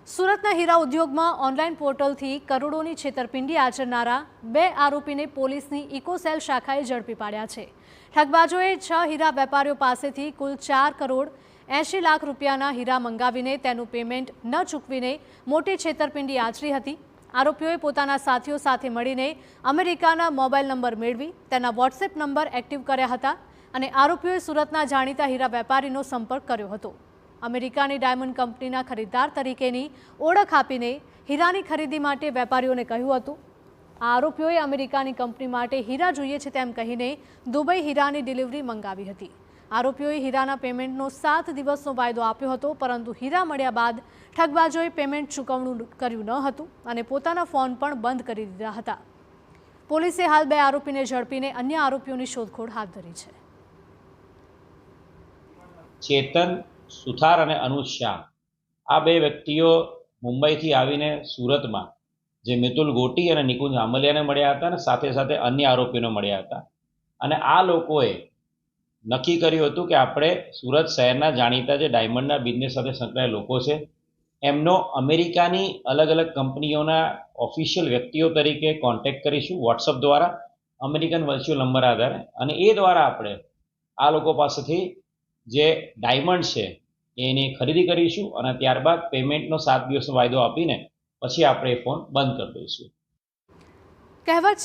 સુરતના હીરા ઉદ્યોગમાં ઓનલાઈન પોર્ટલથી કરોડોની છેતરપિંડી આચરનારા 2 આરોપીને પોલીસની ઇકોસેલ શાખાએ ઝડપી પાડ્યા છે। ઠગબાજોએ 6 હીરા વેપારીઓ પાસેથી કુલ 4 કરોડ 80 લાખ રૂપિયાના હીરા મંગાવીને તેનું પેમેન્ટ ન ચૂકવીને મોટી છેતરપિંડી આચરી હતી। આરોપીઓએ પોતાના સાથીઓ સાથે મળીને અમેરિકાના મોબાઈલ નંબર મેળવી તેના વોટ્સએપ નંબર એક્ટિવ કર્યા હતા અને આરોપીઓએ સુરતના જાણીતા હીરા વેપારીનો સંપર્ક કર્યો હતો। અમેરિકાની ડાયમંડ કંપનીના ખરીદદાર તરીકેની ઓળખ આપીને હીરાની ખરીદી માટે વેપારીઓને કહ્યું હતું। આ આરોપીઓએ અમેરિકાની કંપની માટે હીરા જોઈએ છે તેમ કહીને દુબઈ હીરાની ડિલિવરી મંગાવી હતી। આરોપીઓએ હીરાના પેમેન્ટનો 7 દિવસનો વાયદો આપ્યો હતો, પરંતુ હીરા મળ્યા બાદ ઠગબાજોએ પેમેન્ટ ચૂકવણું કર્યું ન હતું અને પોતાના ફોન પણ બંધ કરી દીધા હતા। પોલીસે હાલ 2 આરોપીને ઝડપીને અન્ય આરોપીઓની શોધખોળ હાથ ધરી છે। ચેતન સુથાર અને અનુજ શાહ આ 2 વ્યક્તિઓ મુંબઈથી આવીને સુરતમાં જે મિતુલ ગોટી અને નિકુંજ આમલિયાને મળ્યા હતા અને સાથે સાથે અન્ય આરોપીઓને મળ્યા હતા અને આ લોકોએ નક્કી કર્યું હતું કે આપણે સુરત શહેરના જાણીતા જે ડાયમંડના બિઝનેસ સાથે સંકળાયેલા લોકો છે એમનો અમેરિકાની અલગ અલગ કંપનીઓના ઓફિશિયલ વ્યક્તિઓ તરીકે કોન્ટેક્ટ કરીશું વોટ્સઅપ દ્વારા અમેરિકન વર્ચ્યુઅલ નંબર આધારે, અને એ દ્વારા આપણે આ લોકો પાસેથી જે ડાયમંડ છે એની ખરીદી કરીશું અને ત્યારબાદ પેમેન્ટનો 7 દિવસનો વાયદો આપીને પછી આપણે એ ફોન બંધ કરી દઈશું। કહેવત છે